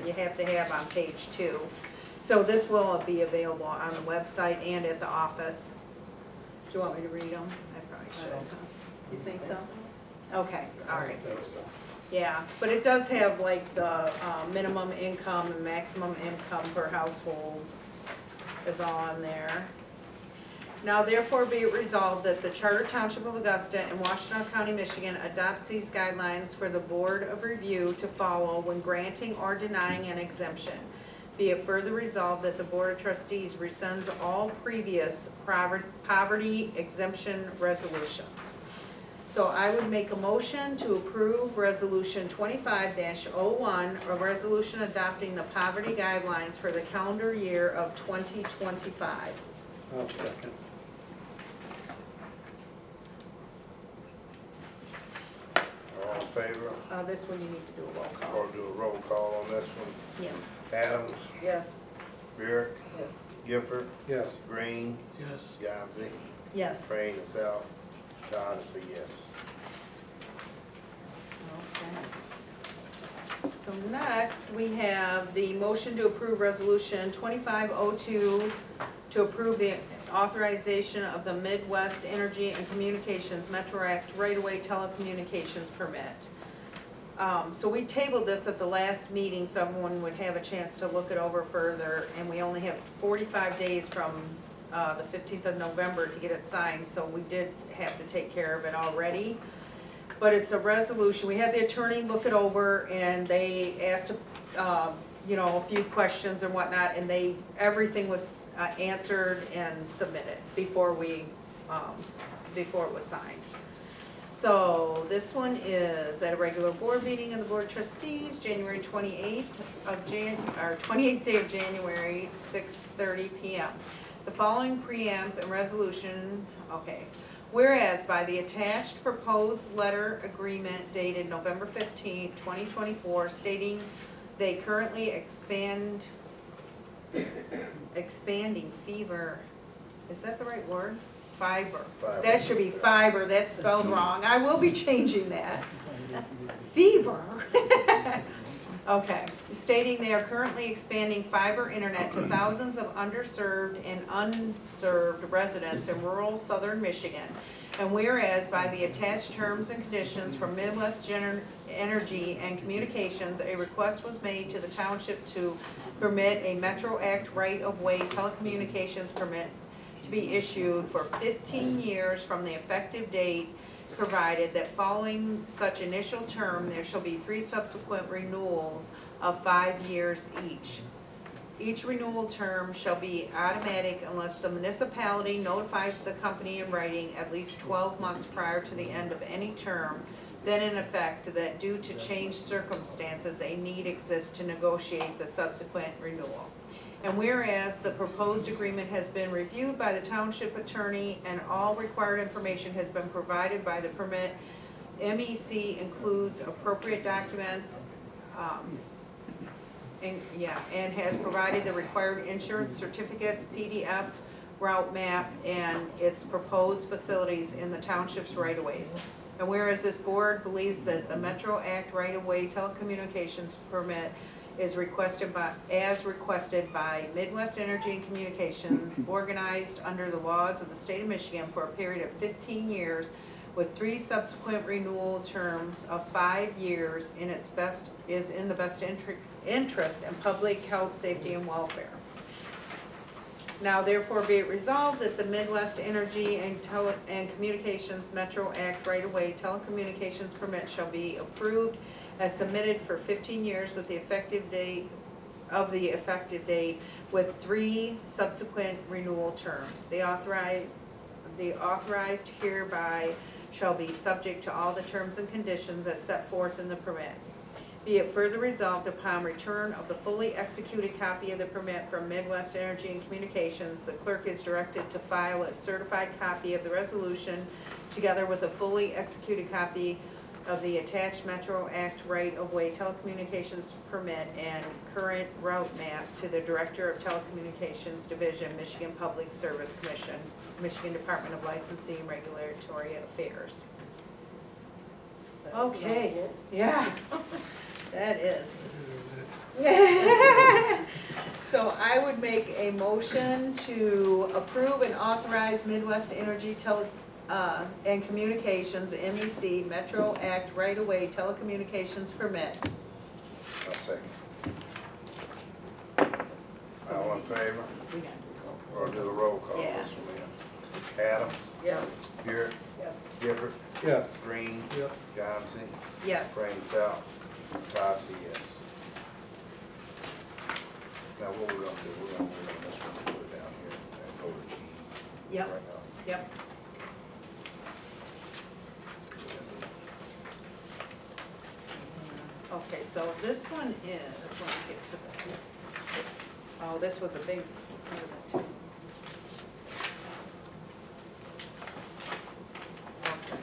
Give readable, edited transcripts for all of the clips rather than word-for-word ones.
that you have to have on page 2. So this will be available on the website and at the office. Do you want me to read them? I probably should. Huh? You think so? Okay, all right. Yeah, but it does have like the minimum income and maximum income per household is all on there. Now therefore be it resolved that the Charter Township of Augusta and Washtenaw County, Michigan adopts these guidelines for the Board of Review to follow when granting or denying an exemption. Be it further resolved that the Board of Trustees rescinds all previous poverty exemption resolutions. So I would make a motion to approve Resolution 25-01, a resolution adopting the poverty guidelines for the calendar year of 2025. I'll second. All in favor? This one you need to do a roll call. Or do a roll call on this one? Yeah. Adams, Yes. Burek, Yes. Gifford, Yes. Green, Yes. Gunsey, Yes. Frayne is out. Todd is a yes. Okay. So next, we have the motion to approve Resolution 2502 to approve the authorization of the Midwest Energy and Communications Metro Act right-of-way telecommunications permit. So we tabled this at the last meeting so everyone would have a chance to look it over further, and we only have 45 days from the 15th of November to get it signed, so we did have to take care of it already. But it's a resolution, we had the attorney look it over, and they asked, you know, a few questions and whatnot, and everything was answered and submitted before it was signed. So this one is at a regular board meeting of the Board of Trustees, January 28th day of January, 6:30 p.m. The following preamp and resolution, okay. Whereas by the attached proposed letter agreement dated November 15, 2024, stating they currently expanding fever, is that the right word? Fiber. That should be fiber, that's spelled wrong. I will be changing that. Fever. Okay, stating they are currently expanding fiber internet to thousands of underserved and unserved residents in rural southern Michigan. And whereas by the attached terms and conditions from Midwest Energy and Communications, a request was made to the township to permit a Metro Act right-of-way telecommunications permit to be issued for 15 years from the effective date, provided that following such initial term, there shall be 3 subsequent renewals of 5 years each. Each renewal term shall be automatic unless the municipality notifies the company in writing at least 12 months prior to the end of any term, then in effect that due to changed circumstances, a need exists to negotiate the subsequent renewal. And whereas the proposed agreement has been reviewed by the township attorney and all required information has been provided by the permit, MEC includes appropriate documents, and has provided the required insurance certificates, PDF, route map, and its proposed facilities in the township's right-of-ways. And whereas this board believes that the Metro Act right-of-way telecommunications permit is requested by Midwest Energy and Communications, organized under the laws of the state of Michigan for a period of 15 years with 3 subsequent renewal terms of 5 years is in the best interest in public health, safety, and welfare. Now therefore be it resolved that the Midwest Energy and Communications Metro Act right-of-way telecommunications permit shall be approved as submitted for 15 years with the effective date with 3 subsequent renewal terms. The authorized hereby shall be subject to all the terms and conditions as set forth in the permit. Be it further resolved upon return of the fully executed copy of the permit from Midwest Energy and Communications, the clerk is directed to file a certified copy of the resolution together with a fully executed copy of the attached Metro Act right-of-way telecommunications permit and current route map to the Director of Telecommunications Division, Michigan Public Service Commission, Michigan Department of Licensing and Regulatory Affairs. Okay, yeah, that is. So I would make a motion to approve and authorize Midwest Energy and Communications, MEC, Metro Act right-of-way telecommunications permit. I'll second. All in favor? We gotta do roll Or do a roll call? Yeah. Ms. Lynn? Adams? Yes. Buick? Yes. Gifford? Yes. Green? Yep. Guernsey? Yes. Rains out. Todd says yes. Now what we're gonna do, we're gonna put it down here and go to G. Yep. Right now. Yep. Okay, so this one is, let me get to the, oh, this was a big part of it too. Okay.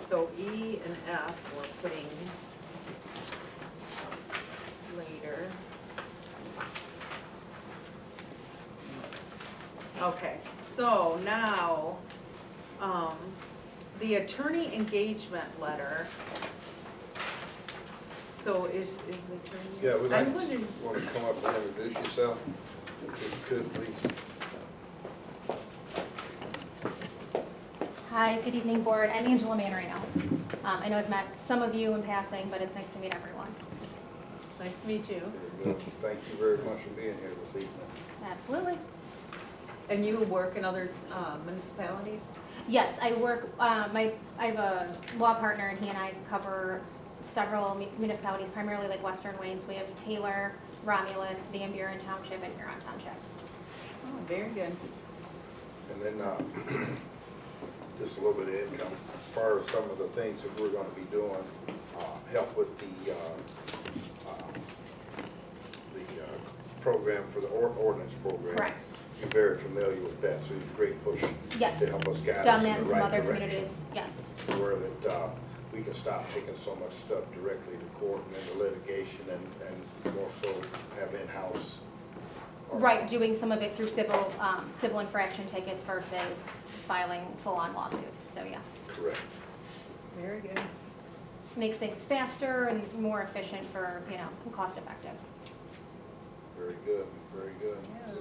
So E and F we're putting later. Okay, so now, the attorney engagement letter. So is the attorney? Yeah, we'd like I'm going to, to, want to come up and introduce yourself, if you could, please. Hi, good evening, board. I'm Angela Manarino. I know I've met some of you in passing, but it's nice to meet everyone. nice to meet you. Very good. Thank you very much for being here this evening. Absolutely. And you work in other municipalities? Yes, I work, I have a law partner, and he and I cover several municipalities, primarily like Western Wayne. So we have Taylor, Romulus, Van Buren Township, and Huron Township. Oh, very good. And then, just a little bit of income, as far as some of the things that we're gonna be doing, help with the program for the ordinance program. Correct. You're very familiar with that, so it's a great push Yes. to help us guide us Done in that the in some right other direction. communities. Yes. Where that, we can stop taking so much stuff directly to court and into litigation and more so have in-house. Right, doing some of it through civil infraction tickets versus filing full-on lawsuits. So yeah, Correct. Very good. makes things faster and more efficient for, cost effective. Very good, very good. Yeah.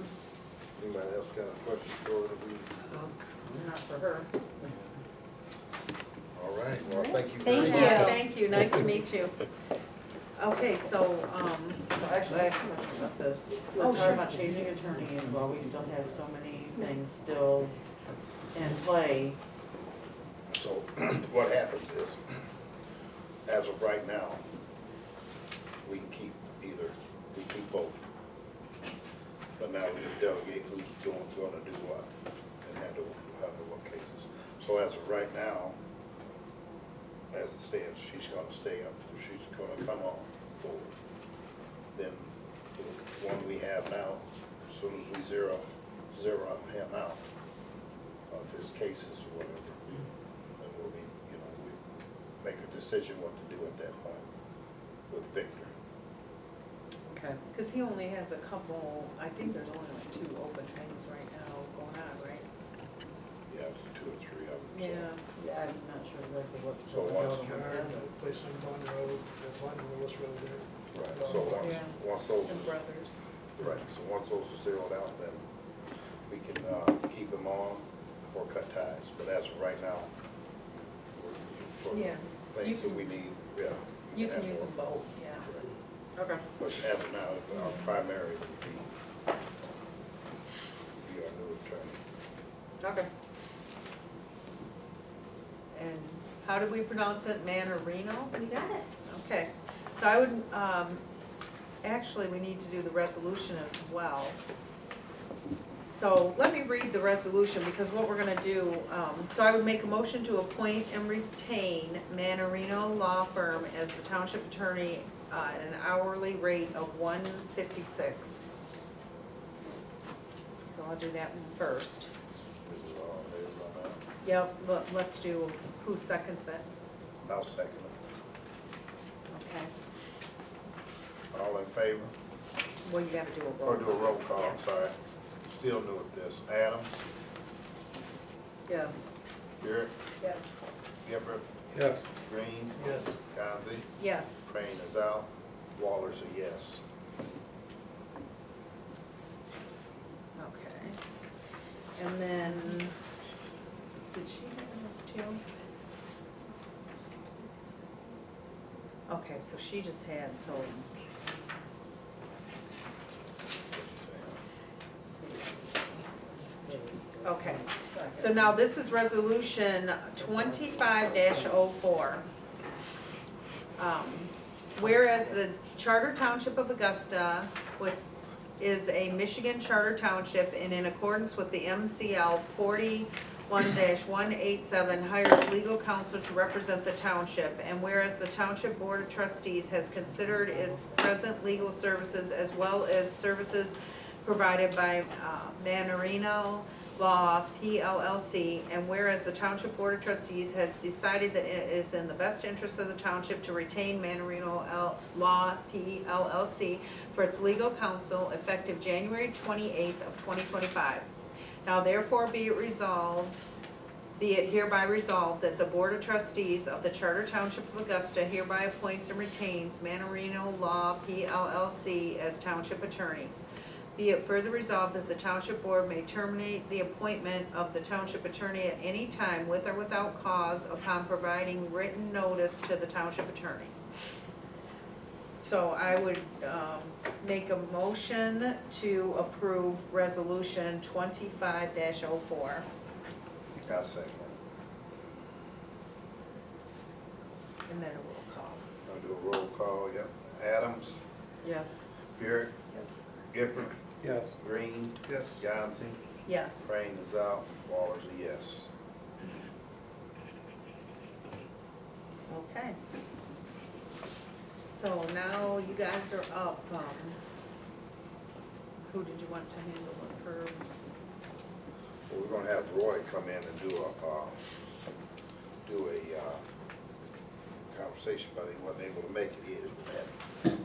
Anybody else got a question for her? Not for her. All right, well, thank you Thank very you. much. Thank you, nice to meet you. Okay, so, So actually, I have a question about this. We're Oh, talking sure. about changing attorneys while we still have so many things still in play. So what happens is, as of right now, we can keep we keep both. But now we can delegate who's gonna do what and handle what cases. So as of right now, as it stands, she's gonna stay up, she's gonna come on forward. Then the one we have now, as soon as we zero him out of his cases or whatever, then we'll be, we make a decision what to do at that point with Victor. Okay. because he only has a couple, I think there's only like 2 open things right now going on, right? Yeah, 2 or 3 of them. so. Yeah, I'm not sure exactly what. So the once- other ones have. Place on one road, there's one Willis Road there. Right, so Yeah. once those And is, brothers. right, so once those are zeroed out, then we can, keep them on or cut ties, but as of right now, for Yeah, the you things that can- we need, yeah. You can have use them more. both, yeah. Correct. Okay. But as of now, our primary would be our new attorney. Okay. And how do we pronounce it, Manarino? You got it. Okay, so I would, actually, we need to do the resolution as well. So let me read the resolution, because what we're gonna do, so I would make a motion to appoint and retain Manarino Law Firm as the township attorney at an hourly rate of $156. So I'll do that one first. This is all there on that. Yep, let's do, who seconds it? I'll second it. Okay, All in favor? well, you gotta do a roll. Or do a roll call, I'm Yeah. sorry. Still new at this. Adams? Yes. Buick? Yes. Gifford? Yes. Green? Yes. Guernsey? Yes. Crane is out. Waller's a yes. too? Okay, so she just had, so. Let's see. Okay, so now this is resolution 25-04. Whereas the Charter Township of Augusta, which is a Michigan Charter Township, and in accordance with the MCL 41-187, hires legal counsel to represent the township, and whereas the Township Board of Trustees has considered its present legal services as well as services provided by Manorino Law PLLC, and whereas the Township Board of Trustees has decided that it is in the best interest of the township to retain Manorino Law PLLC for its legal counsel effective January 28th of 2025. Now therefore be it hereby resolved that the Board of Trustees of the Charter Township of Augusta hereby appoints and retains Manorino Law PLLC as township attorneys. Be it further resolved that the Township Board may terminate the appointment of the township attorney at any time with or without cause upon providing written notice to the township attorney. So I would make a motion to approve resolution 25-04. I'll second. And then a roll call. I'll do a roll call, yep. Adams, Yes. Burek, Yes. Gipper, Yes. Green, Yes. Johnson, Yes. Crane is out, Waller's a yes. Okay. So now you guys are up, who did you want to handle it for? Well, we're gonna have Roy come in and do a conversation, but he wasn't able to make it, he had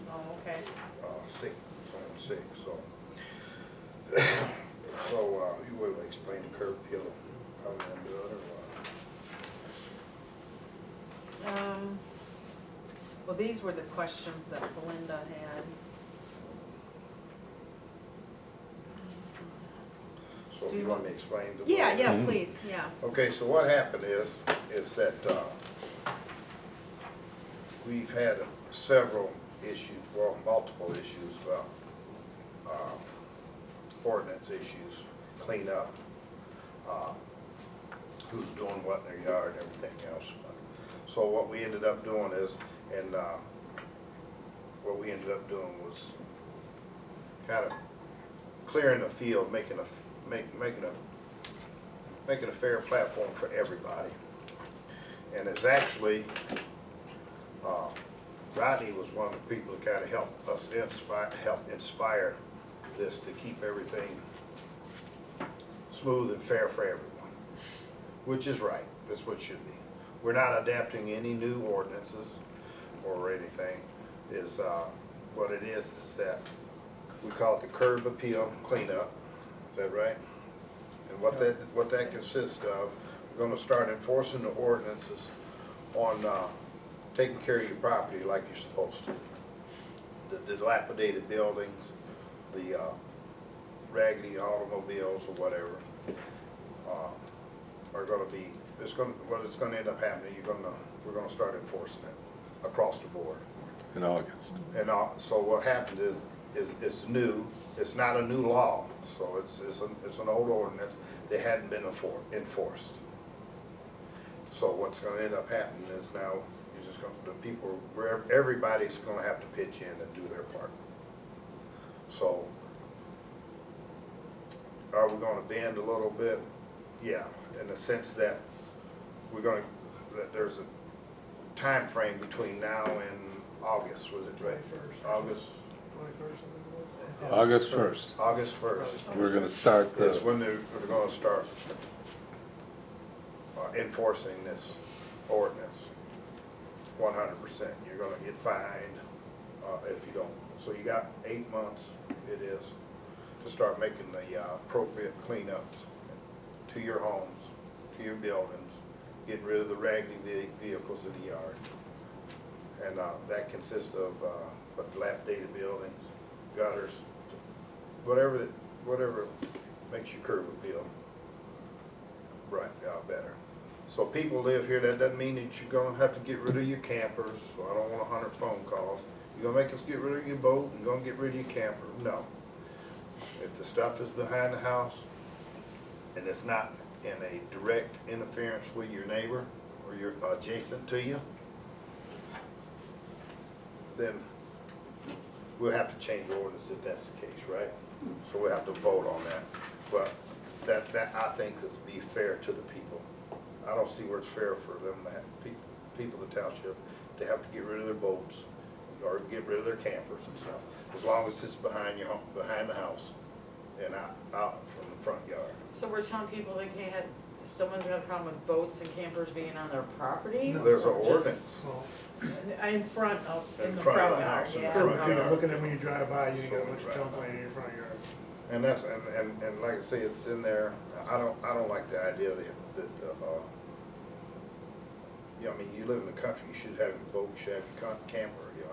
Oh, okay. sick, so. So, you will explain the curb appeal, how we're gonna do it, or what? Well, these were the questions that Belinda had. So Do you you want me to explain? the- Yeah, please, yeah. Okay, so what happened is that, we've had several issues, well, multiple issues, ordinance issues, clean up, who's doing what in their yard and everything else. So what we ended up doing is, was kind of clearing the field, making a fair platform for everybody. And it's actually, Rodney was one of the people that kind of helped us inspire this to keep everything smooth and fair for everyone, which is right. That's what it should be. We're not adapting any new ordinances or anything. What it is that we call it the curb appeal cleanup. Is that right? And what that consists of, we're gonna start enforcing the ordinances on taking care of your property like you're supposed to. The dilapidated buildings, the raggedy automobiles or whatever, are gonna be, what it's gonna end up happening, we're gonna start enforcing it across the board. In August. And so what happened is it's new, it's not a new law, so it's an old ordinance that hadn't been enforced. So what's gonna end up happening is now, everybody's gonna have to pitch in and do their part. So, are we gonna bend a little bit? Yeah, in the sense that that there's a time frame between now and August, was it right? 21st. August 21st. August 1st. August 1st. We're gonna start Is the, when they're gonna start enforcing this ordinance. 100%. You're gonna get fined if you don't. So you got 8 months, it is, to start making the appropriate cleanups to your homes, to your buildings, getting rid of the raggedy vehicles in the yard. And that consists of dilapidated buildings, gutters, whatever makes your curb appeal right, better. So people live here, that doesn't mean that you're gonna have to get rid of your campers, so I don't want 100 phone calls. You're gonna make us get rid of your boat and gonna get rid of your camper, no. If the stuff is behind the house and it's not in a direct interference with your neighbor or you're adjacent to you, then we'll have to change the ordinance if that's the case, right? So we'll have to vote on that. But that I think is be fair to the people. I don't see where it's fair for them to have, people of the township to have to get rid of their boats or get rid of their campers and stuff, as long as it's behind your home, behind the house and out from the front yard. So we're telling people they can't have, someone's got a problem with boats and campers being on their properties? There's an or just- ordinance. So, In front of, In in the front of front the yard, house, in the yeah. front you're yard. looking at when you drive by, you got a So bunch of drive junk by. laying in your front yard. And that's, and like I say, it's in there, I don't like the idea that, you know, I mean, you live in the country, you should have your boat, you should have your camper, you know,